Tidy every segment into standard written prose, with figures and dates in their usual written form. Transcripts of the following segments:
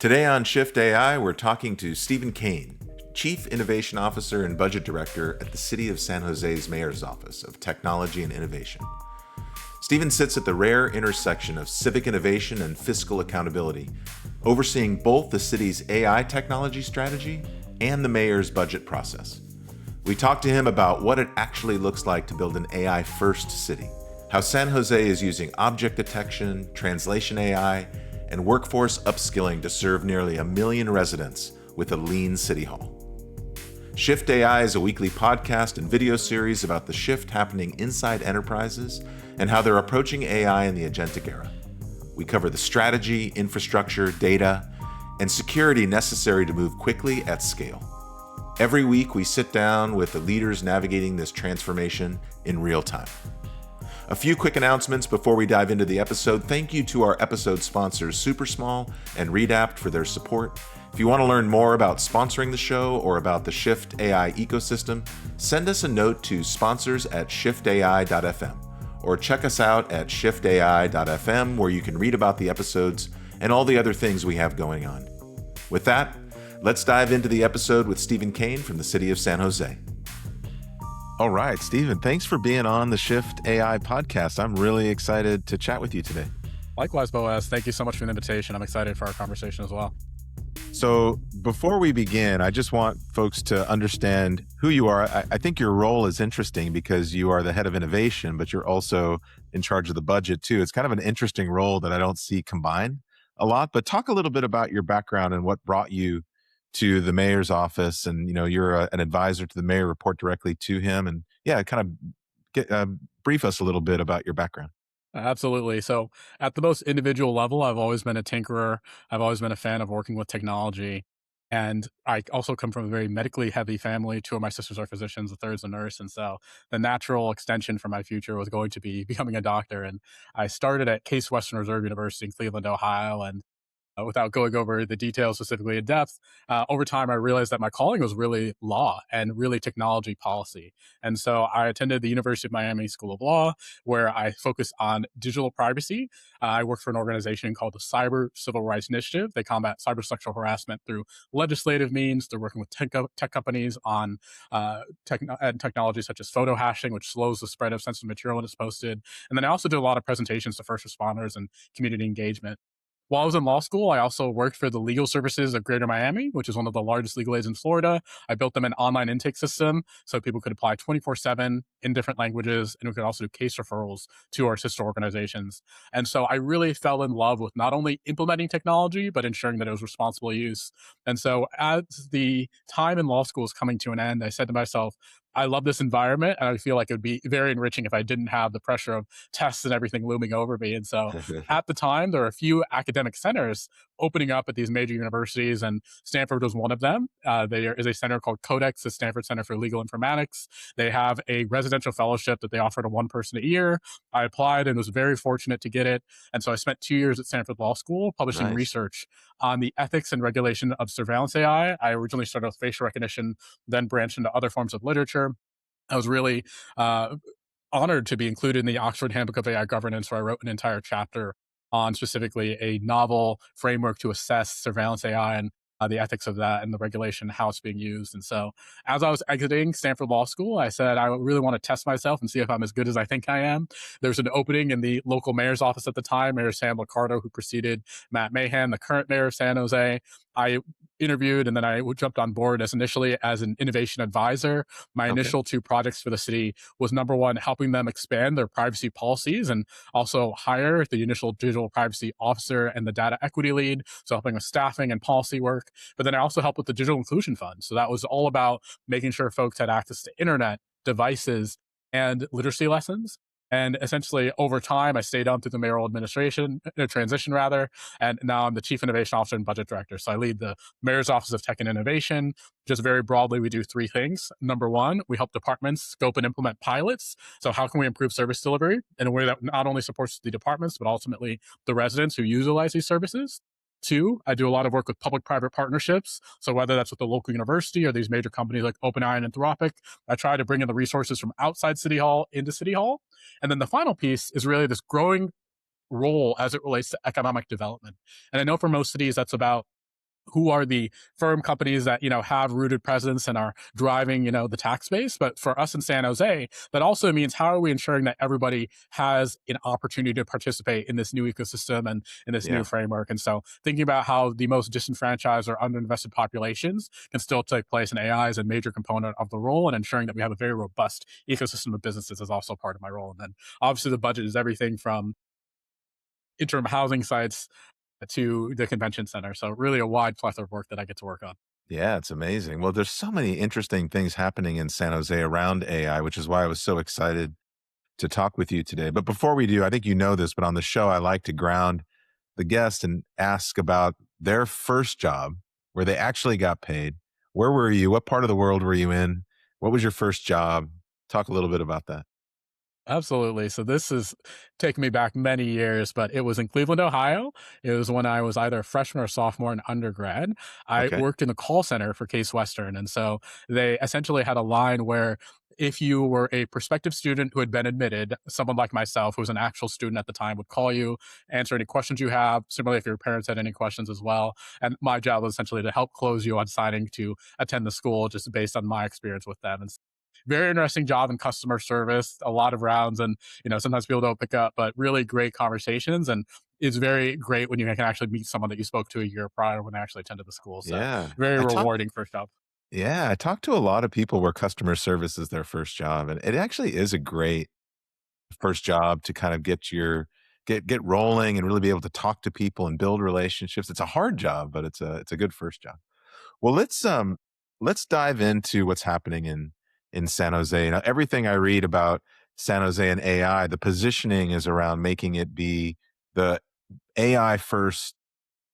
Today on Shift AI, we're talking to Stephen Caines, Chief Innovation Officer and Budget Director at the City of San Jose's Mayor's Office of Technology and Innovation. Stephen sits at the rare intersection of civic innovation and fiscal accountability, overseeing both the city's AI technology strategy and the mayor's budget process. We talked to him about what it actually looks like to build an AI-first city, how San Jose is using object detection, translation AI, and workforce upskilling to serve nearly 1 million residents with a lean city hall. Shift AI is a weekly podcast and video series about the shift happening inside enterprises and how they're approaching AI in the agentic era. We cover the strategy, infrastructure, data, and security necessary to move quickly at scale. Every week, we sit down with the leaders navigating this transformation in real time. A few quick announcements before we dive into the episode. Thank you to our episode sponsors, SuperSmall and Redapt, for their support. If you want to learn more about sponsoring the show or about the Shift AI ecosystem, send us a note to sponsors@shiftai.fm or check us out at shiftai.fm, where you can read about the episodes and all the other things we have going on. With that, let's dive into the episode with Stephen Caines from the City of San Jose. All right, Stephen, thanks for being on the Shift AI podcast. I'm really excited to chat with you today. Likewise, Boaz. Thank you so much for the invitation. I'm excited for our conversation as well. So before we begin, I just want folks to understand who you are. I think your role is interesting because you are the head of innovation, but you're also in charge of the budget too. It's kind of an interesting role that I don't see combined a lot, but talk a little bit about your background and what brought you to the mayor's office. And, you're an advisor to the mayor, report directly to him. And kind of brief us a little bit about your background. Absolutely. So at the most individual level, I've always been a tinkerer. I've always been a fan of working with technology. And I also come from a very medically heavy family. Two of my sisters are physicians, the third's a nurse. And so the natural extension for my future was going to be becoming a doctor. And I started at Case Western Reserve University in Cleveland, Ohio. And without going over the details specifically in depth, over time, I realized that my calling was really law and really technology policy. And so I attended the University of Miami School of Law, where I focused on digital privacy. I work for an organization called the Cyber Civil Rights Initiative. They combat cyber sexual harassment through legislative means. They're working with tech companies on technologies such as photo hashing, which slows the spread of sensitive material when it's posted. And then I also do a lot of presentations to first responders and community engagement. While I was in law school, I also worked for the legal services of Greater Miami, which is one of the largest legal aids in Florida. I built them an online intake system so people could apply 24/7 in different languages, and we could also do case referrals to our sister organizations. And so I really fell in love with not only implementing technology, but ensuring that it was responsible use. And so as the time in law school was coming to an end, I said to myself, I love this environment, and I feel like it would be very enriching if I didn't have the pressure of tests and everything looming over me. And so at the time, there were a few academic centers opening up at these major universities, and Stanford was one of them. There is a center called Codex, the Stanford Center for Legal Informatics. They have a residential fellowship that they offer to one person a year. I applied and was very fortunate to get it. And so I spent 2 years at Stanford Law School publishing research on the ethics and regulation of surveillance AI. I originally started with facial recognition, then branched into other forms of literature. I was really honored to be included in the Oxford Handbook of AI Governance, where I wrote an entire chapter on specifically a novel framework to assess surveillance AI and the ethics of that and the regulation, how it's being used. And so as I was exiting Stanford Law School, I said, I really want to test myself and see if I'm as good as I think I am. There's an opening in the local mayor's office at the time, Mayor Sam Liccardo, who preceded Matt Mahan, the current mayor of San Jose. I interviewed and then I jumped on board initially as an innovation advisor. My initial 2 projects for the city was, number one, helping them expand their privacy policies and also hire the initial digital privacy officer and the data equity lead. So helping with staffing and policy work. But then I also helped with the digital inclusion fund. So that was all about making sure folks had access to internet, devices, and literacy lessons. And essentially, over time, I stayed on through the mayoral administration, transition rather, and now I'm the Chief Innovation Officer and Budget Director. So I lead the Mayor's Office of Tech and Innovation. Just very broadly, we do 3 things. Number one, we help departments scope and implement pilots. So how can we improve service delivery in a way that not only supports the departments, but ultimately the residents who utilize these services? 2, I do a lot of work with public-private partnerships. So whether that's with the local university or these major companies like OpenAI and Anthropic, I try to bring in the resources from outside City Hall into City Hall. And then the final piece is really this growing role as it relates to economic development. And I know for most cities, that's about who are the firm companies that have rooted presence and are driving the tax base. But for us in San Jose, that also means how are we ensuring that everybody has an opportunity to participate in this new ecosystem and in this new Yeah. framework. And so thinking about how the most disenfranchised or underinvested populations can still take place in AI is a major component of the role, and ensuring that we have a very robust ecosystem of businesses is also part of my role. And then obviously the budget is everything from interim housing sites to the convention center. So really a wide plethora of work that I get to work on. Yeah, it's amazing. Well, there's so many interesting things happening in San Jose around AI, which is why I was so excited to talk with you today. But before we do, I think you know this, but on the show, I like to ground the guest and ask about their first job where they actually got paid. Where were you? What part of the world were you in? What was your first job? Talk a little bit about that. Absolutely. So this is taking me back many years, but it was in Cleveland, Ohio. It was when I was either a freshman or sophomore in undergrad. I Okay. worked in the call center for Case Western. And so they essentially had a line where if you were a prospective student who had been admitted, someone like myself, who was an actual student at the time, would call you, answer any questions you have. Similarly, if your parents had any questions as well. And my job was essentially to help close you on signing to attend the school just based on my experience with them. And very interesting job in customer service, a lot of rounds, and sometimes people don't pick up, but really great conversations. And it's very great when you can actually meet someone that you spoke to a year prior when they actually attended the school. So Yeah. very I talked rewarding first job. yeah, I talked to a lot of people where customer service is their first job. And it actually is a great first job to kind of get rolling and really be able to talk to people and build relationships. It's a hard job, but it's a good first job. Well, let's dive into what's happening in San Jose. Now, everything I read about San Jose and AI, the positioning is around making it be the AI first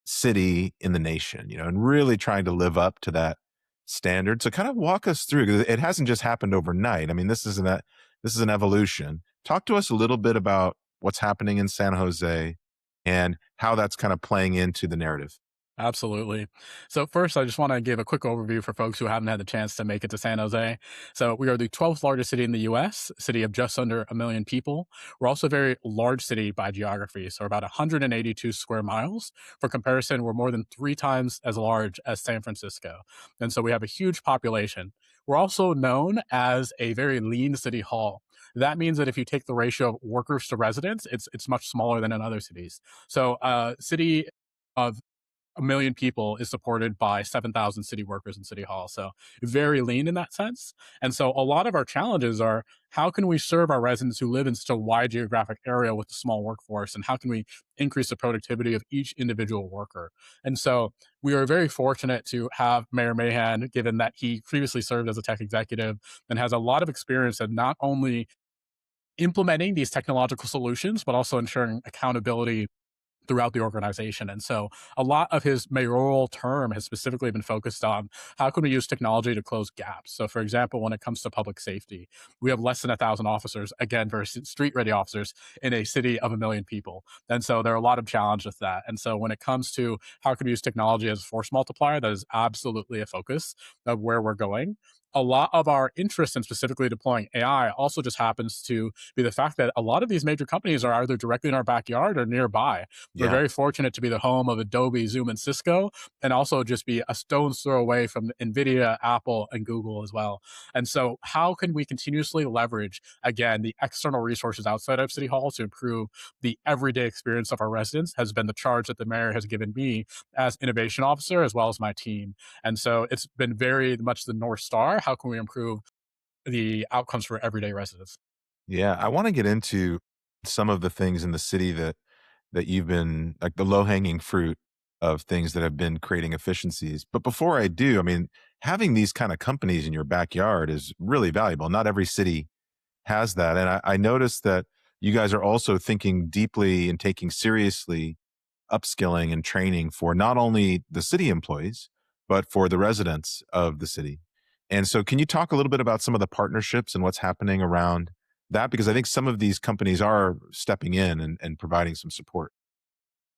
city in the nation, and really trying to live up to that standard. So kind of walk us through, because it hasn't just happened overnight. I mean, this is an evolution. Talk to us a little bit about what's happening in San Jose and how that's kind of playing into the narrative. Absolutely. So first, I just want to give a quick overview for folks who haven't had the chance to make it to San Jose. So we are the 12th largest city in the U.S., a city of just under a million people. We're also a very large city by geography, so about 182 square miles. For comparison, we're more than 3 times as large as San Francisco, and so we have a huge population. We're also known as a very lean city hall. That means that if you take the ratio of workers to residents, it's much smaller than in other cities. So, city of a million people is supported by 7,000 city workers in City Hall. So very lean in that sense. And so a lot of our challenges are how can we serve our residents who live in such a wide geographic area with a small workforce? And how can we increase the productivity of each individual worker? And so we are very fortunate to have Mayor Mahan, given that he previously served as a tech executive and has a lot of experience in not only implementing these technological solutions, but also ensuring accountability throughout the organization. And so a lot of his mayoral term has specifically been focused on how can we use technology to close gaps. So for example, when it comes to public safety, we have less than 1,000 officers, again, versus street ready officers in a city of a million people. And so there are a lot of challenges with that. And so when it comes to how can we use technology as a force multiplier, that is absolutely a focus of where we're going. A lot of our interest in specifically deploying AI also just happens to be the fact that a lot of these major companies are either directly in our backyard or nearby. We're Yeah. very fortunate to be the home of Adobe, Zoom, and Cisco, and also just be a stone's throw away from Nvidia, Apple, and Google as well. And so, how can we continuously leverage, again, the external resources outside of City Hall to improve the everyday experience of our residents has been the charge that the mayor has given me as innovation officer, as well as my team. And so, it's been very much the North Star. How can we improve the outcomes for everyday residents? Yeah, I want to get into some of the things in the city that you've been like the low-hanging fruit of things that have been creating efficiencies. But before I do, I mean, having these kind of companies in your backyard is really valuable. Not every city has that. And I noticed that you guys are also thinking deeply and taking seriously upskilling and training for not only the city employees, but for the residents of the city. And so, can you talk a little bit about some of the partnerships and what's happening around that? Because I think some of these companies are stepping in and providing some support.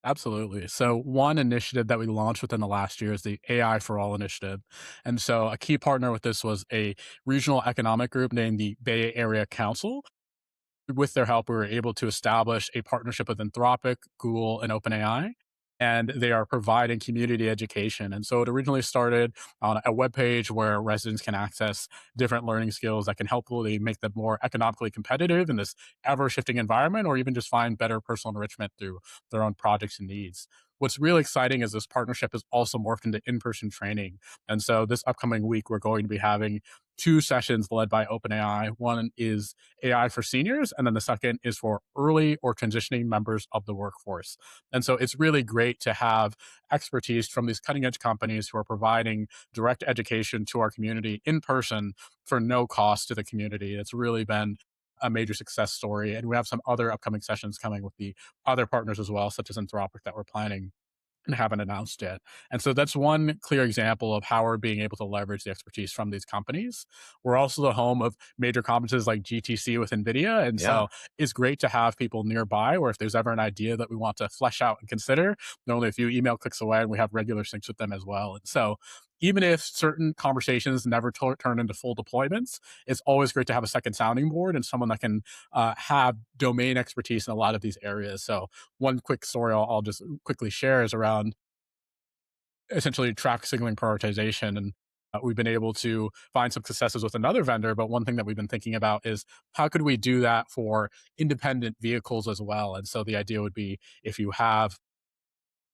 Absolutely. So, one initiative that we launched within the last year is the AI for All initiative. And so, a key partner with this was a regional economic group named the Bay Area Council. With their help, we were able to establish a partnership with Anthropic, Google, and OpenAI. and they are providing community education. And so it originally started on a web page where residents can access different learning skills that can helpfully make them more economically competitive in this ever shifting environment, or even just find better personal enrichment through their own projects and needs. What's really exciting is this partnership has also morphed into in person training. And so this upcoming week, we're going to be having two sessions led by OpenAI. One is AI for seniors, and then the second is for early or transitioning members of the workforce. And so it's really great to have expertise from these cutting edge companies who are providing direct education to our community in person for no cost to the community. It's really been a major success story. And we have some other upcoming sessions coming with the other partners as well, such as Anthropic, that we're planning and haven't announced yet. And so that's one clear example of how we're being able to leverage the expertise from these companies. We're also the home of major conferences like GTC with Nvidia. And Yeah. so it's great to have people nearby where if there's ever an idea that we want to flesh out and consider, they're only a few email clicks away, and we have regular syncs with them as well. And so even if certain conversations never turn into full deployments, it's always great to have a second sounding board and someone that can have domain expertise in a lot of these areas. So one quick story I'll just quickly share is around essentially traffic signaling prioritization. And we've been able to find some successes with another vendor. But one thing that we've been thinking about is how could we do that for independent vehicles as well? And so the idea would be if you have,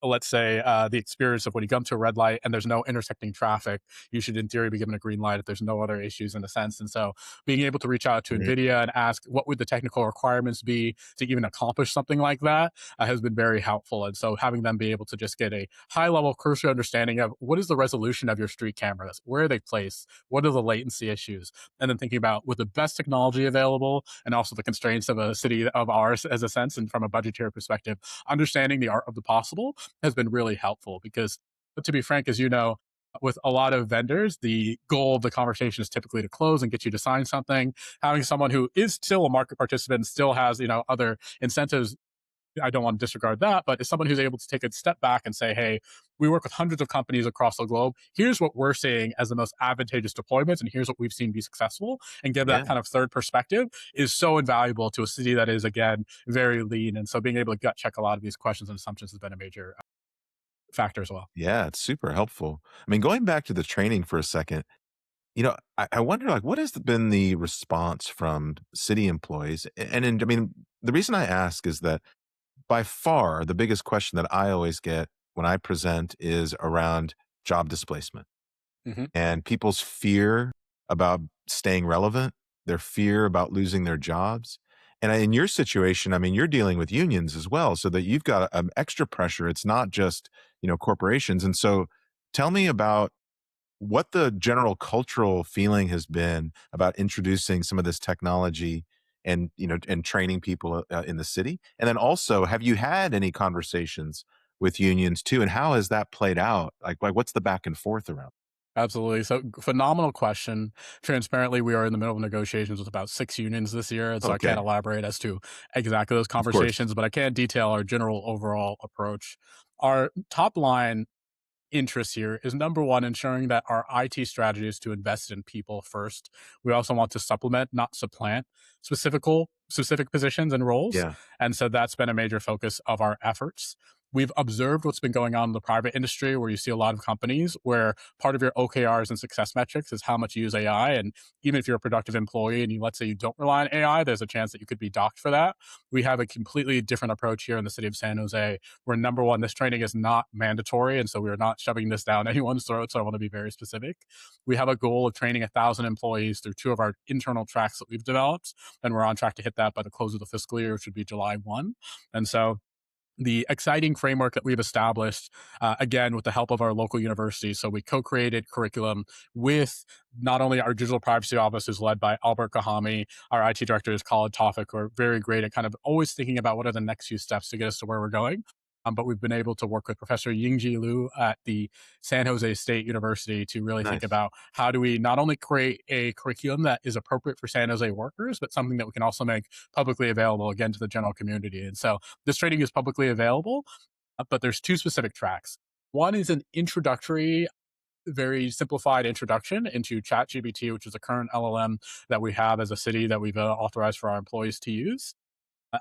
let's say, the experience of when you come to a red light and there's no intersecting traffic, you should in theory be given a green light if there's no other issues in a sense. And so being able to reach out to Right. Nvidia and ask what would the technical requirements be to even accomplish something like that has been very helpful. And so having them be able to just get a high level cursory understanding of what is the resolution of your street cameras, where are they placed, what are the latency issues, and then thinking about with the best technology available and also the constraints of a city of ours as a sense and from a budgetary perspective, understanding the art of the possible has been really helpful because, to be frank, as you know, with a lot of vendors, the goal of the conversation is typically to close and get you to sign something. Having someone who is still a market participant and still has, other incentives, I don't want to disregard that, but as someone who's able to take a step back and say, hey, we work with hundreds of companies across the globe. Here's what we're seeing as the most advantageous deployments, and here's what we've seen be successful, and give that Yeah. kind of third perspective is so invaluable to a city that is, again, very lean. And so being able to gut check a lot of these questions and assumptions has been a major factor as well. Yeah, it's super helpful. I mean, going back to the training for a second, I wonder, like, what has been the response from city employees? I mean, the reason I ask is that by far the biggest question that I always get when I present is around job displacement Hmm. and people's fear about staying relevant, their fear about losing their jobs. And in your situation, I mean, you're dealing with unions as well, so that you've got extra pressure. It's not just, corporations. And so tell me about what the general cultural feeling has been about introducing some of this technology and and training people in the city. And then also, have you had any conversations with unions too, and how has that played out? Like what's the back and forth around? Absolutely. So, phenomenal question. Transparently, we are in the middle of negotiations with about six unions this year. And so I can't Okay. elaborate as to exactly those Of course. conversations, but I can detail our general overall approach. Our top line interest here is number one, ensuring that our IT strategy is to invest in people first. We also want to supplement, not supplant, specific positions and roles. Yeah. And so that's been a major focus of our efforts. We've observed what's been going on in the private industry where you see a lot of companies where part of your OKRs and success metrics is how much you use AI. And even if you're a productive employee and let's say you don't rely on AI, there's a chance that you could be docked for that. We have a completely different approach here in the city of San Jose where number one, this training is not mandatory. And so we are not shoving this down anyone's throat. So I want to be very specific. We have a goal of training 1,000 employees through two of our internal tracks that we've developed. And we're on track to hit that by the close of the fiscal year, which would be July 1. And so the exciting framework that we've established, again, with the help of our local universities. So we co-created curriculum with not only our digital privacy office, who's led by Albert Kahami, our IT director is Khalid Tawfiq, who are very great at kind of always thinking about what are the next few steps to get us to where we're going. But we've been able to work with Professor Yingji Liu at the San Jose State University to really think Nice. about how do we not only create a curriculum that is appropriate for San Jose workers, but something that we can also make publicly available again to the general community. And so this training is publicly available, but there's two specific tracks. One is an introductory, very simplified introduction into ChatGPT, which is the current LLM that we have as a city that we've authorized for our employees to use.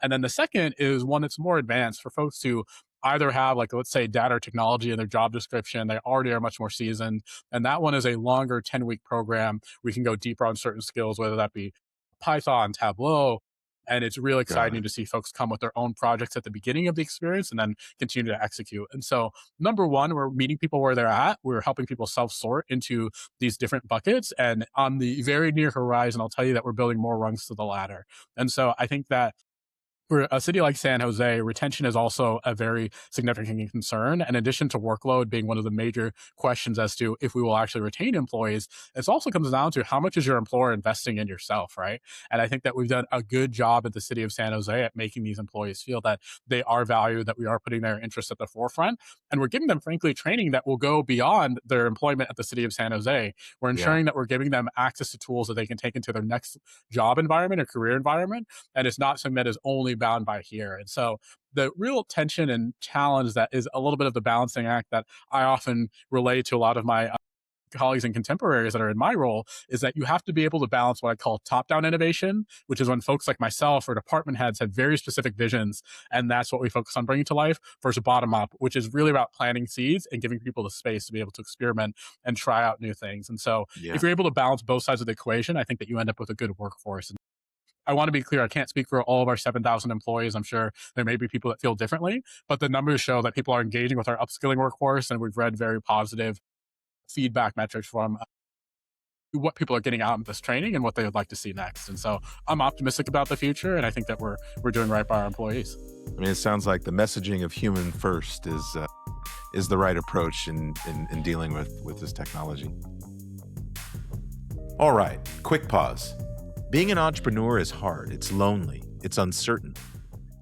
And then the second is one that's more advanced for folks who either have, like, let's say, data or technology in their job description. They already are much more seasoned. And that one is a longer 10-week program. We can go deeper on certain skills, whether that be Python, Tableau. And it's really Got exciting it. to see folks come with their own projects at the beginning of the experience and then continue to execute. And so, number one, we're meeting people where they're at. We're helping people self sort into these different buckets. And on the very near horizon, I'll tell you that we're building more rungs to the ladder. And so, I think that for a city like San Jose, retention is also a very significant concern. In addition to workload being one of the major questions as to if we will actually retain employees, it also comes down to how much is your employer investing in yourself, right? And I think that we've done a good job at the city of San Jose at making these employees feel that they are valued, that we are putting their interests at the forefront. And we're giving them, frankly, training that will go beyond their employment at the city of San Jose. We're Yeah. ensuring that we're giving them access to tools that they can take into their next job environment or career environment, and it's not something that is only bound by here. And so the real tension and challenge that is a little bit of the balancing act that I often relay to a lot of my colleagues and contemporaries that are in my role is that you have to be able to balance what I call top-down innovation, which is when folks like myself or department heads have very specific visions, and that's what we focus on bringing to life, versus bottom-up, which is really about planting seeds and giving people the space to be able to experiment and try out new things. And so Yeah. if you're able to balance both sides of the equation, I think that you end up with a good workforce. I want to be clear, I can't speak for all of our 7,000 employees. I'm sure there may be people that feel differently, but the numbers show that people are engaging with our upskilling workforce, and we've read very positive feedback metrics from what people are getting out of this training and what they would like to see next. And so I'm optimistic about the future, and I think that we're doing right by our employees. I mean, it sounds like the messaging of human first is the right approach in dealing with this technology. All right, quick pause. Being an entrepreneur is hard. It's lonely. It's uncertain.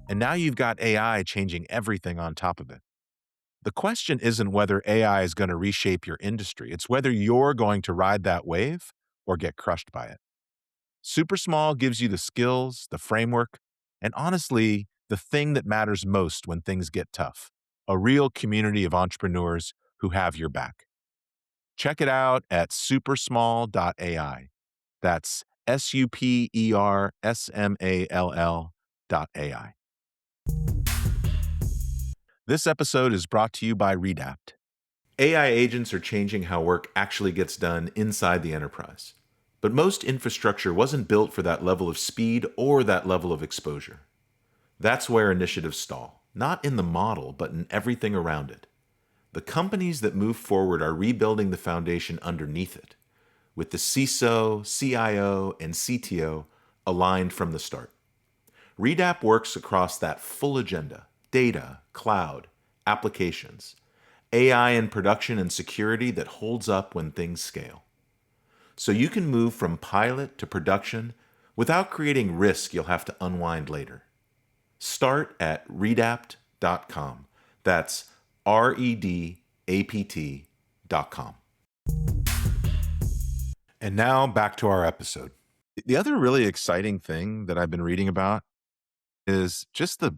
And now you've got AI changing everything on top of it. The question isn't whether AI is going to reshape your industry. It's whether you're going to ride that wave or get crushed by it. Super Small gives you the skills, the framework, and honestly, the thing that matters most when things get tough: a real community of entrepreneurs who have your back. Check it out at supersmall.ai. That's supersmall.ai. This episode is brought to you by Redapt. AI agents are changing how work actually gets done inside the enterprise. But most infrastructure wasn't built for that level of speed or that level of exposure. That's where initiatives stall, not in the model, but in everything around it. The companies that move forward are rebuilding the foundation underneath it, with the CISO, CIO, and CTO aligned from the start. Redapt works across that full agenda: data, cloud, applications, AI in production, and security that holds up when things scale. So you can move from pilot to production without creating risk you'll have to unwind later. Start at redapt.com. That's redapt.com. And now back to our episode. The other really exciting thing that I've been reading about is just the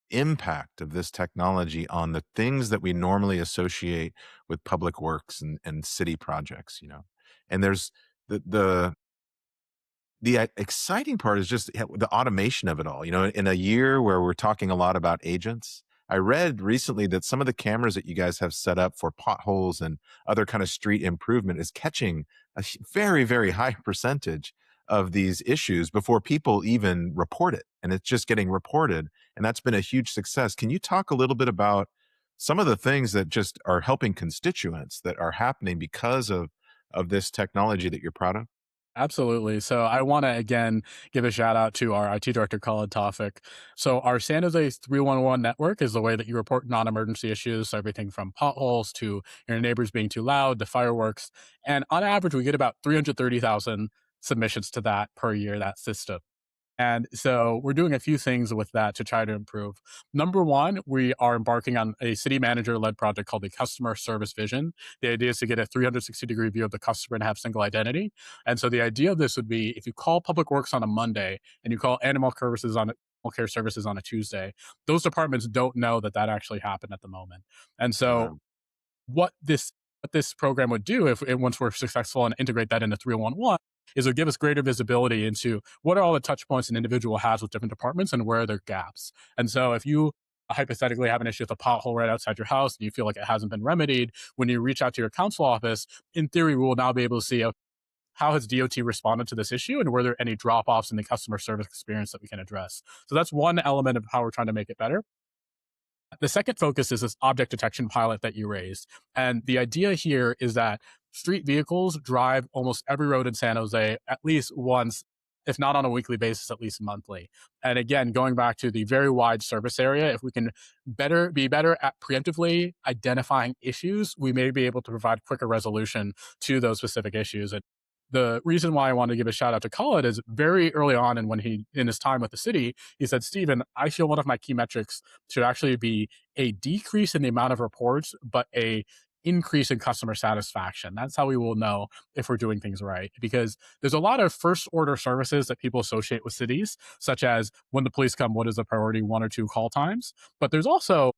impact of this technology on the things that we normally associate with public works and city projects, you know. And there's the exciting part is just the automation of it all. You know, in a year where we're talking a lot about agents, I read recently that some of the cameras that you guys have set up for potholes and other kind of street improvement is catching a very, very high percentage of these issues before people even report it. And it's just getting reported. And that's been a huge success. Can you talk a little bit about some of the things that just are helping constituents that are happening because of this technology that you're proud of? Absolutely. So I want to again give a shout out to our IT director, Colin Tofik. So our San Jose 311 network is the way that you report non-emergency issues. So everything from potholes to your neighbors being too loud to fireworks. And on average, we get about 330,000 submissions to that per year, that system. And so we're doing a few things with that to try to improve. Number one, we are embarking on a city manager led project called the Customer Service Vision. The idea is to get a 360-degree view of the customer and have single identity. And so the idea of this would be if you call Public Works on a Monday and you call Animal Care Services on a Tuesday, those departments don't know that that actually happened at the moment. And so Wow. what this program would do if once we're successful and integrate that into 311 is it would give us greater visibility into what are all the touch points an individual has with different departments and where are their gaps. And so if you hypothetically have an issue with a pothole right outside your house and you feel like it hasn't been remedied, when you reach out to your council office, in theory, we will now be able to see how has DOT responded to this issue and were there any drop offs in the customer service experience that we can address. So that's one element of how we're trying to make it better. The second focus is this object detection pilot that you raised. And the idea here is that street vehicles drive almost every road in San Jose at least once, if not on a weekly basis, at least monthly. And again, going back to the very wide service area, if we can be better at preemptively identifying issues, we may be able to provide quicker resolution to those specific issues. And the reason why I want to give a shout out to Khaled is very early on, and when he in his time with the city, he said, "Stephen, I feel one of my key metrics should actually be a decrease in the amount of reports, but a increase in customer satisfaction. That's how we will know if we're doing things right." Because there's a lot of first order services that people associate with cities, such as when the police come, what is the priority one or two call times? But there's also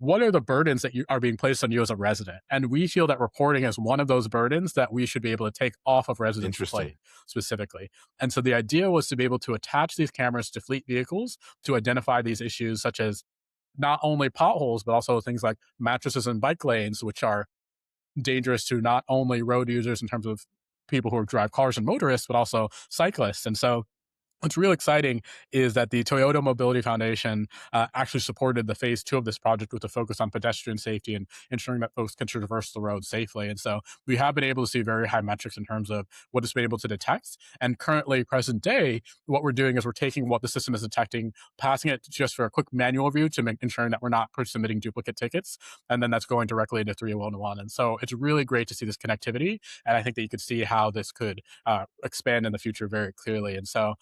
what are the burdens that are being placed on you as a resident? And we feel that reporting is one of those burdens that we should be able to take off of residents' Interesting. plate specifically. And so the idea was to be able to attach these cameras to fleet vehicles to identify these issues, such as not only potholes, but also things like mattresses and bike lanes, which are dangerous to not only road users in terms of people who drive cars and motorists, but also cyclists. And so what's real exciting is that the Toyota Mobility Foundation actually supported the phase two of this project with a focus on pedestrian safety and ensuring that folks can traverse the road safely. And so we have been able to see very high metrics in terms of what it's been able to detect. And currently, present day, what we're doing is we're taking what the system is detecting, passing it just for a quick manual review to make ensuring that we're not submitting duplicate tickets. And then that's going directly into 311. And so it's really great to see this connectivity. And I think that you could see how this could expand in the future very clearly. And so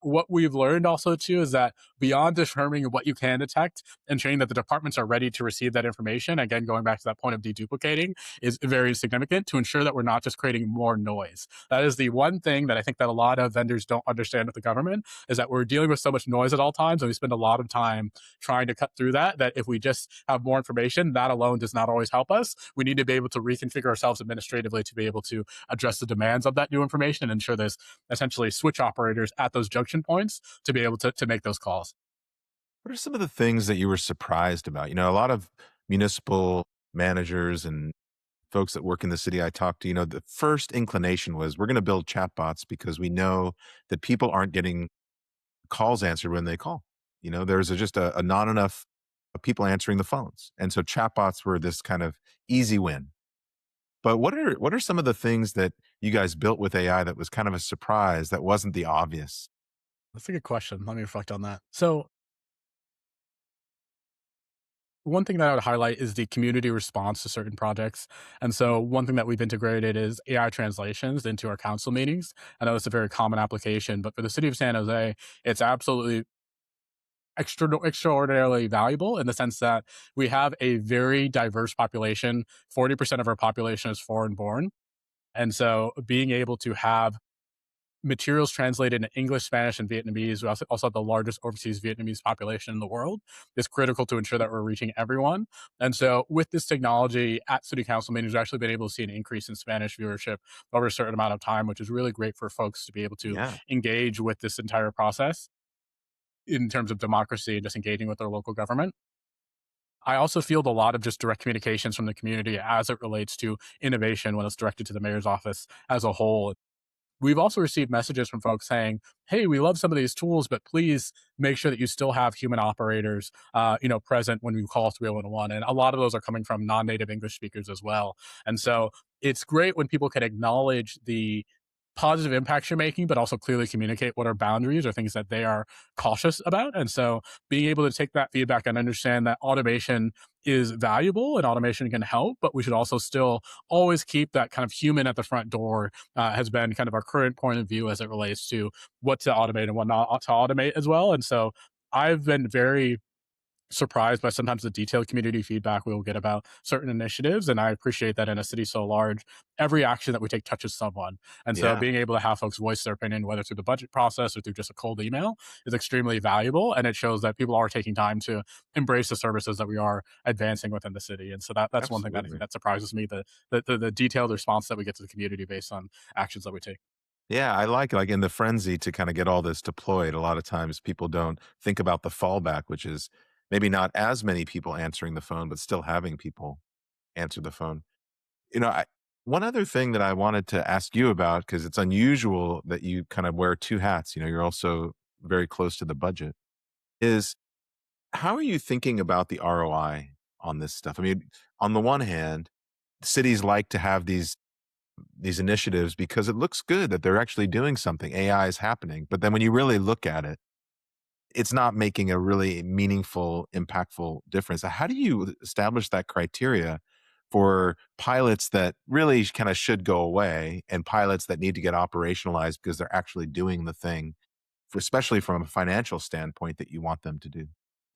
what we've learned also too is that beyond determining what you can detect, ensuring that the departments are ready to receive that information, again going back to that point of deduplicating, is very significant to ensure that we're not just creating more noise. That is the one thing that I think that a lot of vendors don't understand with the government, is that we're dealing with so much noise at all times and we spend a lot of time trying to cut through that if we just have more information, that alone does not always help us. We need to be able to reconfigure ourselves administratively to be able to address the demands of that new information and ensure there's essentially switch operators at those junction points to be able to make those calls. What are some of the things that you were surprised about? A lot of municipal managers and folks that work in the city I talked to, the first inclination was we're going to build chatbots because we know that people aren't getting calls answered when they call. There's just a not enough people answering the phones. And so chatbots were this kind of easy win. But what are some of the things that you guys built with AI that was kind of a surprise that wasn't the obvious? That's a good question. Let me reflect on that. So one thing that I would highlight is the community response to certain projects. And so one thing that we've integrated is AI translations into our council meetings. I know it's a very common application, but for the city of San Jose, it's absolutely extraordinarily valuable in the sense that we have a very diverse population. 40% of our population is foreign born. And so being able to have materials translated in English, Spanish, and Vietnamese. We also have the largest overseas Vietnamese population in the world. It's critical to ensure that we're reaching everyone. And so, with this technology at city council meetings, we've actually been able to see an increase in Spanish viewership over a certain amount of time, which is really great for folks to be able to Yeah. engage with this entire process in terms of democracy and just engaging with their local government. I also field a lot of just direct communications from the community as it relates to innovation when it's directed to the mayor's office as a whole. We've also received messages from folks saying, "Hey, we love some of these tools, but please make sure that you still have human operators, present when we call 311." And a lot of those are coming from non-native English speakers as well. And so it's great when people can acknowledge the positive impacts you're making, but also clearly communicate what are boundaries or things that they are cautious about. And so being able to take that feedback and understand that automation is valuable and automation can help, but we should also still always keep that kind of human at the front door has been kind of our current point of view as it relates to what to automate and what not to automate as well. And so I've been very surprised by sometimes the detailed community feedback we will get about certain initiatives. And I appreciate that in a city so large, every action that we take touches someone. And so Yeah. being able to have folks voice their opinion, whether through the budget process or through just a cold email, is extremely valuable. And it shows that people are taking time to embrace the services that we are advancing within the city. And so that's one thing that I think Absolutely. that surprises me, the detailed response that we get to the community based on actions that we take. Yeah, I like in the frenzy to kind of get all this deployed. A lot of times people don't think about the fallback, which is maybe not as many people answering the phone, but still having people answer the phone. You know, one other thing that I wanted to ask you about, because it's unusual that you kind of wear two hats, you're also very close to the budget, is how are you thinking about the ROI on this stuff? I mean, on the one hand, cities like to have these initiatives because it looks good that they're actually doing something. AI is happening. But then when you really look at it, it's not making a really meaningful, impactful difference. How do you establish that criteria for pilots that really kind of should go away and pilots that need to get operationalized because they're actually doing the thing, especially from a financial standpoint that you want them to do?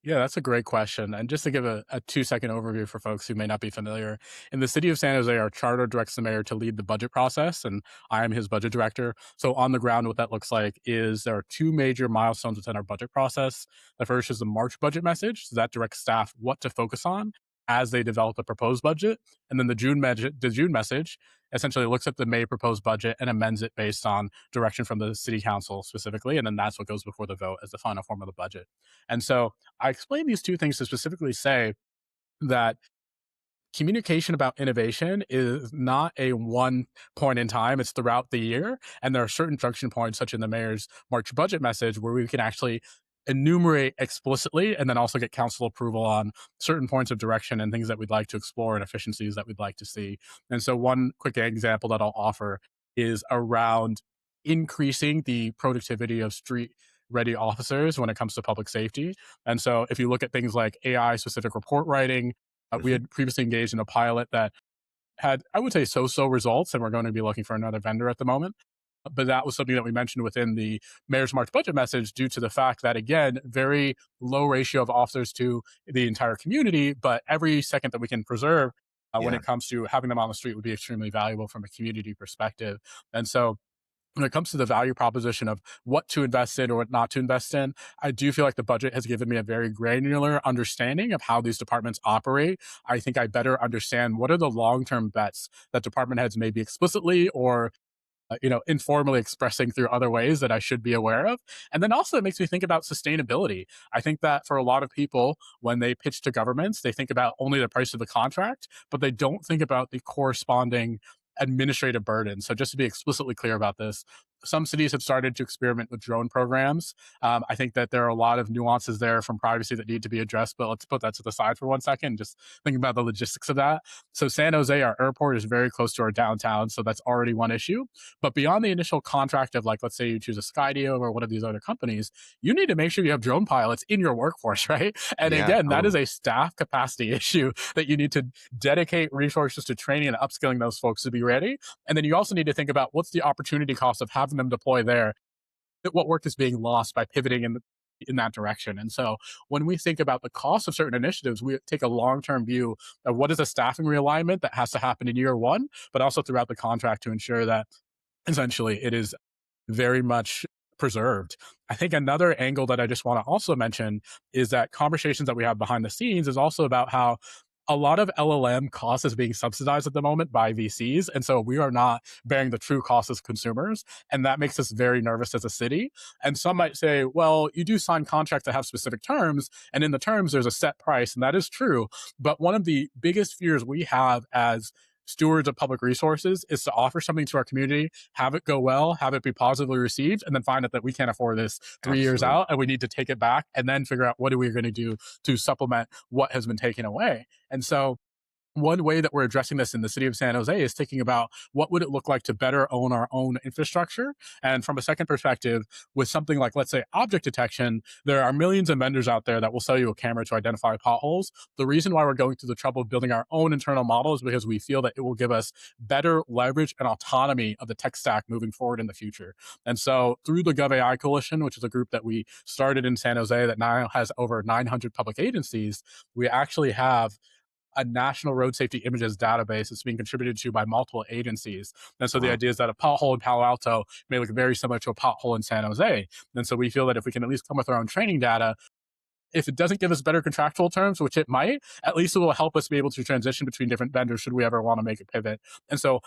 Yeah, that's a great question. And just to give a 2-second overview for folks who may not be familiar, in the city of San Jose, our charter directs the mayor to lead the budget process, and I am his budget director. So, on the ground, what that looks like is there are two major milestones within our budget process. The first is the March budget message. So that directs staff what to focus on as they develop the proposed budget. And then the June message essentially looks at the May proposed budget and amends it based on direction from the city council specifically. And then that's what goes before the vote as the final form of the budget. And so I explain these two things to specifically say that communication about innovation is not a one point in time, it's throughout the year. And there are certain junction points, such in the mayor's March budget message, where we can actually enumerate explicitly and then also get council approval on certain points of direction and things that we'd like to explore and efficiencies that we'd like to see. And so, one quick example that I'll offer is around increasing the productivity of street ready officers when it comes to public safety. And so, if you look at things like AI specific report writing, we Mhm. had previously engaged in a pilot that had, I would say, so results, and we're going to be looking for another vendor at the moment. But that was something that we mentioned within the mayor's March budget message due to the fact that, again, very low ratio of officers to the entire community, but every second that we can preserve when Yeah. it comes to having them on the street would be extremely valuable from a community perspective. And so, when it comes to the value proposition of what to invest in or what not to invest in, I do feel like the budget has given me a very granular understanding of how these departments operate. I think I better understand what are the long term bets that department heads maybe explicitly or informally expressing through other ways that I should be aware of. And then also it makes me think about sustainability. I think that for a lot of people, when they pitch to governments, they think about only the price of the contract, but they don't think about the corresponding administrative burden. So just to be explicitly clear about this, some cities have started to experiment with drone programs. I think that there are a lot of nuances there from privacy that need to be addressed, but let's put that to the side for 1 second. Just think about the logistics of that. So San Jose, our airport is very close to our downtown, so that's already one issue. But beyond the initial contract of, like, let's say you choose a Skydio or one of these other companies, you need to make sure you have drone pilots in your workforce, right? And Yeah, again, that is totally. a staff capacity issue that you need to dedicate resources to training and upskilling those folks to be ready. And then you also need to think about what's the opportunity cost of having them deploy there, what work is being lost by pivoting in that direction. And so when we think about the cost of certain initiatives, we take a long-term view of what is a staffing realignment that has to happen in year one, but also throughout the contract to ensure that essentially it is very much preserved. I think another angle that I just want to also mention is that conversations that we have behind the scenes is also about how a lot of LLM cost is being subsidized at the moment by VCs. And so we are not bearing the true cost as consumers. And that makes us very nervous as a city. And some might say, well, you do sign contracts that have specific terms. And in the terms, there's a set price. And that is true. But one of the biggest fears we have as stewards of public resources is to offer something to our community, have it go well, have it be positively received, and then find out that we can't afford this 3 years Absolutely. out and we need to take it back and then figure out what are we going to do to supplement what has been taken away. And so one way that we're addressing this in the city of San Jose is thinking about what would it look like to better own our own infrastructure. And from a second perspective, with something like, let's say, object detection, there are millions of vendors out there that will sell you a camera to identify potholes. The reason why we're going through the trouble of building our own internal model is because we feel that it will give us better leverage and autonomy of the tech stack moving forward in the future. And so through the GovAI Coalition, which is a group that we started in San Jose that now has over 900 public agencies, we actually have a national road safety images database that's being contributed to by multiple agencies. And so the Wow. idea is that a pothole in Palo Alto may look very similar to a pothole in San Jose. And so we feel that if we can at least come with our own training data, if it doesn't give us better contractual terms, which it might, at least it will help us be able to transition between different vendors should we ever want to make a pivot. And so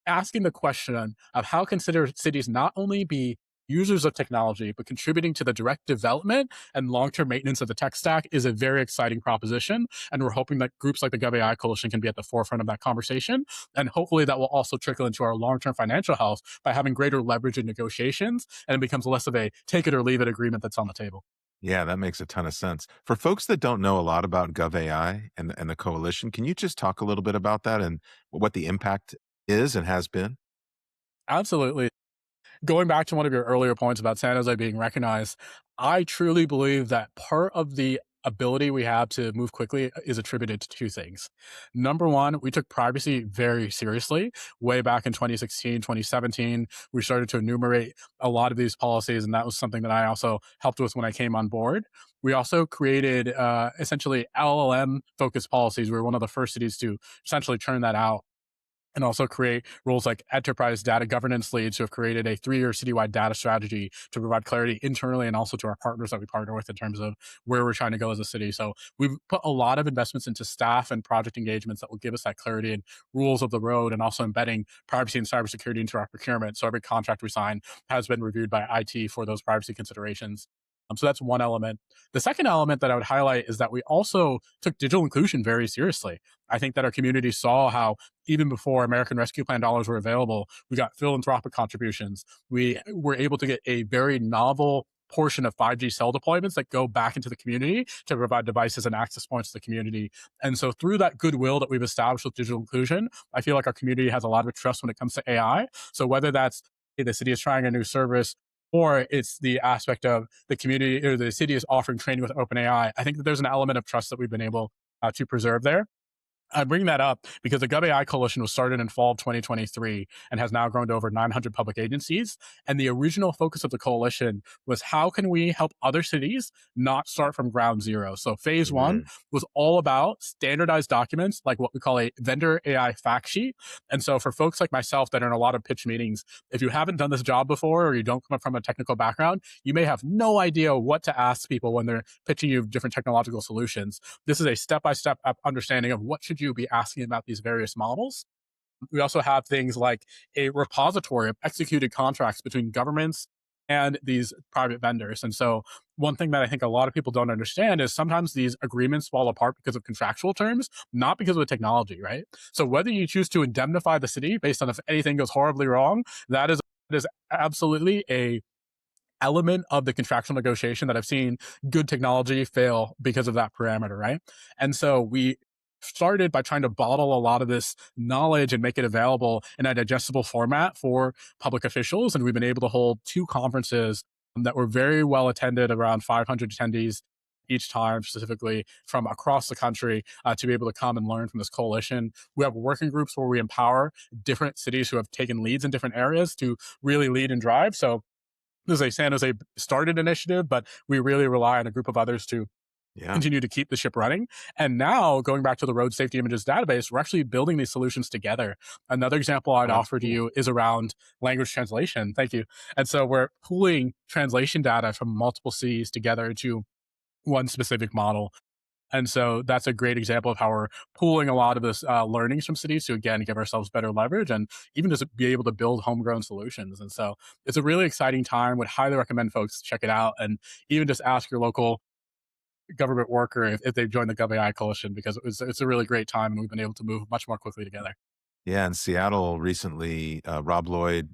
asking the question of how consider cities not only be users of technology, but contributing to the direct development and long-term maintenance of the tech stack is a very exciting proposition. And we're hoping that groups like the GovAI Coalition can be at the forefront of that conversation. And hopefully that will also trickle into our long-term financial health by having greater leverage in negotiations, and it becomes less of a take it or leave it agreement that's on the table. Yeah, that makes a ton of sense. For folks that don't know a lot about GovAI and the coalition, can you just talk a little bit about that and what the impact is and has been? Absolutely. Going back to one of your earlier points about San Jose being recognized, I truly believe that part of the ability we have to move quickly is attributed to two things. Number one, we took privacy very seriously. Way back in 2016, 2017, we started to enumerate a lot of these policies, and that was something that I also helped with when I came on board. We also created essentially LLM focused policies. We were one of the first cities to essentially turn that out, and also create roles like enterprise data governance leads who have created a 3-year citywide data strategy to provide clarity internally and also to our partners that we partner with in terms of where we're trying to go as a city. So we've put a lot of investments into staff and project engagements that will give us that clarity and rules of the road, and also embedding privacy and cybersecurity into our procurement. So every contract we sign has been reviewed by IT for those privacy considerations. So that's one element. The second element that I would highlight is that we also took digital inclusion very seriously. I think that our community saw how even before American Rescue Plan dollars were available, we got philanthropic contributions. We were able to get a very novel portion of 5G cell deployments that go back into the community to provide devices and access points to the community. And so through that goodwill that we've established with digital inclusion, I feel like our community has a lot of trust when it comes to AI. So whether that's, hey, the city is trying a new service, or it's the aspect of the community or the city is offering training with OpenAI, I think that there's an element of trust that we've been able to preserve there. I bring that up because the GovAI Coalition was started in fall of 2023 and has now grown to over 900 public agencies. And the original focus of the coalition was how can we help other cities not start from ground zero? So phase one Mhm. was all about standardized documents, like what we call a vendor AI fact sheet. And so for folks like myself that are in a lot of pitch meetings, if you haven't done this job before or you don't come up from a technical background, you may have no idea what to ask people when they're pitching you different technological solutions. This is a step-by-step understanding of what should you be asking about these various models. We also have things like a repository of executed contracts between governments and these private vendors. And so one thing that I think a lot of people don't understand is sometimes these agreements fall apart because of contractual terms, not because of the technology, right? So whether you choose to indemnify the city based on if anything goes horribly wrong, that is absolutely a element of the contractual negotiation that I've seen good technology fail because of that parameter, right? And so we started by trying to bottle a lot of this knowledge and make it available in a digestible format for public officials. And we've been able to hold two conferences that were very well attended, around 500 attendees each time, specifically from across the country, to be able to come and learn from this coalition. We have working groups where we empower different cities who have taken leads in different areas to really lead and drive. So this is a San Jose started initiative, but we really rely on a group of others to Yeah. continue to keep the ship running. And now, going back to the road safety images database, we're actually building these solutions together. Another example I'd Oh, that's offer to cool. you is around language translation. Thank you. And so we're pooling translation data from multiple cities together into one specific model. And so that's a great example of how we're pooling a lot of this learnings from cities to, again, give ourselves better leverage and even just be able to build homegrown solutions. And so it's a really exciting time. Would highly recommend folks check it out, and even just ask your local government worker if they've joined the GovAI coalition, because it's a really great time and we've been able to move much more quickly together. Yeah, in Seattle recently, Rob Lloyd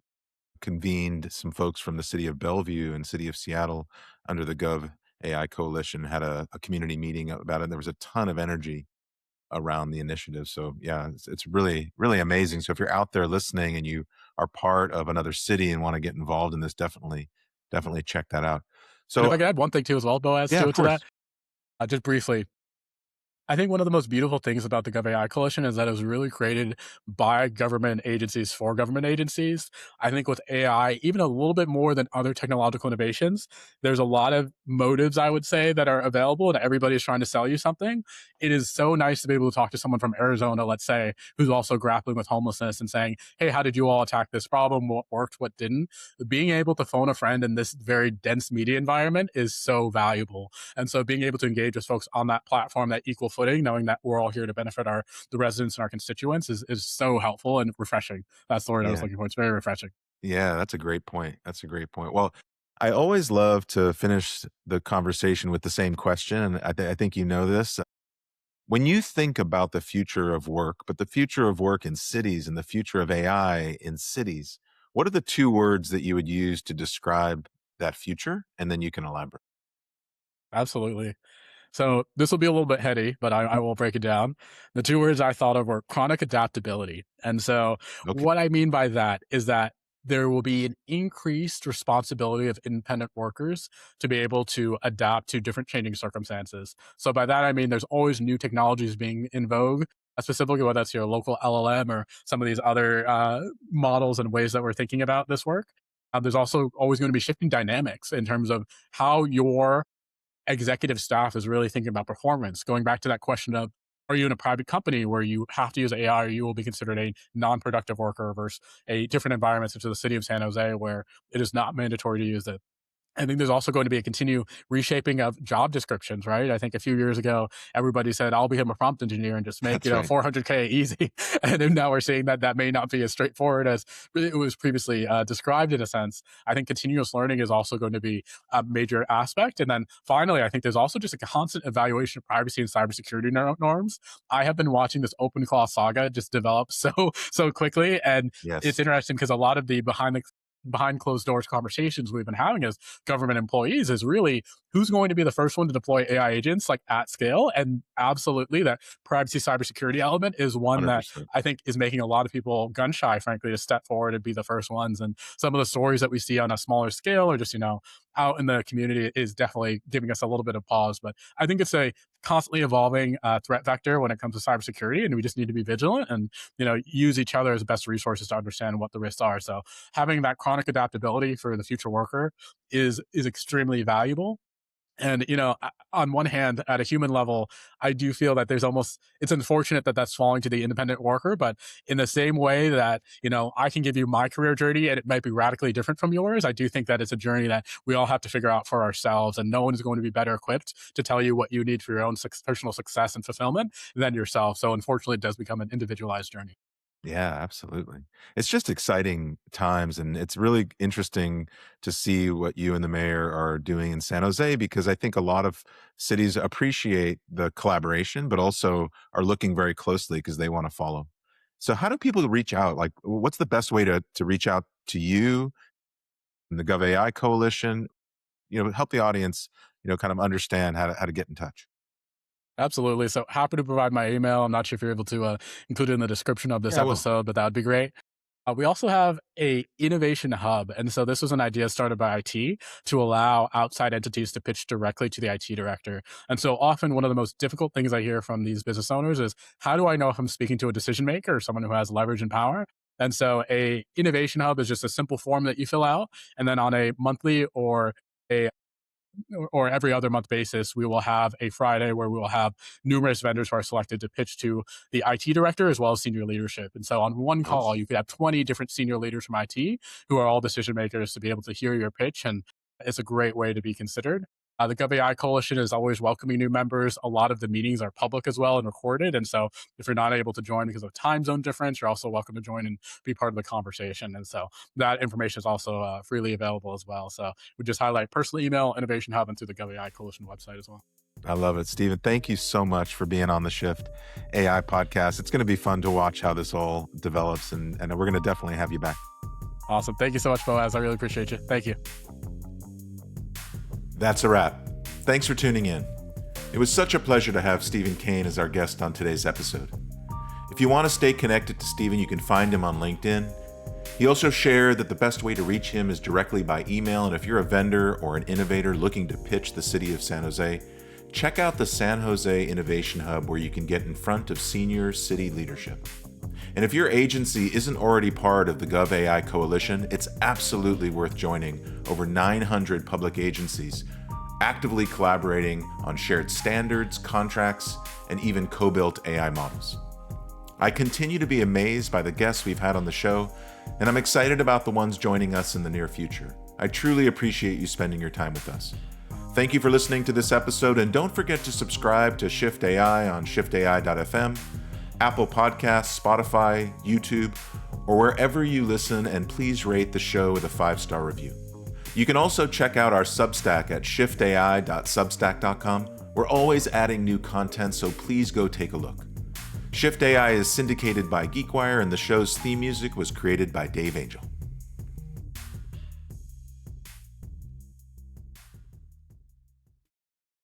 convened some folks from the city of Bellevue and city of Seattle under the Gov AI coalition, had a community meeting about it. There was a ton of energy around the initiative. So yeah, it's really, really amazing. So if you're out there listening and you are part of another city and want to get involved in this, definitely check that out. And if I So could add one thing too as well, Boaz, yeah, of to that, course. just briefly, I think one of the most beautiful things about the GovAI coalition is that it was really created by government agencies for government agencies. I think with AI, even a little bit more than other technological innovations, there's a lot of motives, I would say, that are available, and everybody's trying to sell you something. It is so nice to be able to talk to someone from Arizona, let's say, who's also grappling with homelessness and saying, hey, how did you all attack this problem? What worked? What didn't? Being able to phone a friend in this very dense media environment is so valuable. And so being able to engage with folks on that platform, that equal footing, knowing that we're all here to benefit the residents and our constituents is so helpful and refreshing. That's the word I was Yeah. looking for. It's very refreshing. Yeah, that's a great point. That's a great point. Well, I always love to finish the conversation with the same question. And I think you know this. When you think about the future of work, but the future of work in cities and the future of AI in cities, what are the two words that you would use to describe that future? And then you can elaborate. Absolutely. So this will be a little bit heady, but I will break it down. The two words I thought of were chronic adaptability. And so Okay. what I mean by that is that there will be an increased responsibility of independent workers to be able to adapt to different changing circumstances. So by that I mean there's always new technologies being in vogue, specifically whether that's your local LLM or some of these other models and ways that we're thinking about this work. There's also always going to be shifting dynamics in terms of how your executive staff is really thinking about performance. Going back to that question of, are you in a private company where you have to use AI or you will be considered a non-productive worker versus a different environment such as the city of San Jose where it is not mandatory to use it? I think there's also going to be a continued reshaping of job descriptions, right? I think a few years ago, everybody said, I'll become a prompt engineer and just make, That's right. 400K easy. And then now we're seeing that that may not be as straightforward as it was previously described in a sense. I think continuous learning is also going to be a major aspect. And then finally, I think there's also just a constant evaluation of privacy and cybersecurity norms. I have been watching this OpenClaw saga just develop so quickly. And it's Yes. interesting because a lot of the behind closed doors conversations we've been having as government employees is really who's going to be the first one to deploy AI agents like at scale. And absolutely, that privacy cybersecurity element is one that 100%. I think is making a lot of people gun shy, frankly, to step forward and be the first ones. And some of the stories that we see on a smaller scale or just, out in the community is definitely giving us a little bit of pause. But I think it's a constantly evolving threat vector when it comes to cybersecurity. And we just need to be vigilant and, use each other as best resources to understand what the risks are. So having that chronic adaptability for the future worker is extremely valuable. And on one hand, at a human level, I do feel that it's unfortunate that that's falling to the independent worker. But in the same way that I can give you my career journey and it might be radically different from yours, I do think that it's a journey that we all have to figure out for ourselves, and no one is going to be better equipped to tell you what you need for your own personal success and fulfillment than yourself. So unfortunately, it does become an individualized journey. Yeah, absolutely. It's just exciting times, and it's really interesting to see what you and the mayor are doing in San Jose because I think a lot of cities appreciate the collaboration, but also are looking very closely because they want to follow. So, how do people reach out? Like, what's the best way to reach out to you and the GovAI coalition? Help the audience, kind of understand how to get in touch. Absolutely. So happy to provide my email. I'm not sure if you're able to include it in the description of this Yeah, I will. episode, but that would be great. We also have a innovation hub, and so this was an idea started by IT to allow outside entities to pitch directly to the IT director. And so often, one of the most difficult things I hear from these business owners is, how do I know if I'm speaking to a decision maker or someone who has leverage and power? And so, a innovation hub is just a simple form that you fill out, and then on a monthly a or every other month basis, we will have a Friday where we will have numerous vendors who are selected to pitch to the IT director as well as senior leadership. And so on one call, Nice. you could have 20 different senior leaders from IT who are all decision makers to be able to hear your pitch. And it's a great way to be considered. The GovAI Coalition is always welcoming new members. A lot of the meetings are public as well and recorded. And so if you're not able to join because of time zone difference, you're also welcome to join and be part of the conversation. And so that information is also freely available as well. So we just highlight personal email, Innovation Hub, and through the GovAI Coalition website as well. I love it. Stephen, thank you so much for being on the Shift AI podcast. It's going to be fun to watch how this all develops, and we're going to definitely have you back. Awesome. Thank you so much, Boaz. I really appreciate you. Thank you. That's a wrap. Thanks for tuning in. It was such a pleasure to have Stephen Caines as our guest on today's episode. If you want to stay connected to Stephen, you can find him on LinkedIn. He also shared that the best way to reach him is directly by email, and if you're a vendor or an innovator looking to pitch the city of San Jose, check out the San Jose Innovation Hub where you can get in front of senior city leadership. And if your agency isn't already part of the GovAI Coalition, it's absolutely worth joining over 900 public agencies actively collaborating on shared standards, contracts, and even co-built AI models. I continue to be amazed by the guests we've had on the show, and I'm excited about the ones joining us in the near future. I truly appreciate you spending your time with us. Thank you for listening to this episode, and don't forget to subscribe to Shift AI on shiftai.fm Apple Podcasts, Spotify, YouTube, or wherever you listen, and please rate the show with a 5-star review. You can also check out our Substack at shiftai.substack.com. We're always adding new content, so please go take a look. Shift AI is syndicated by GeekWire, and the show's theme music was created by Dave Angel.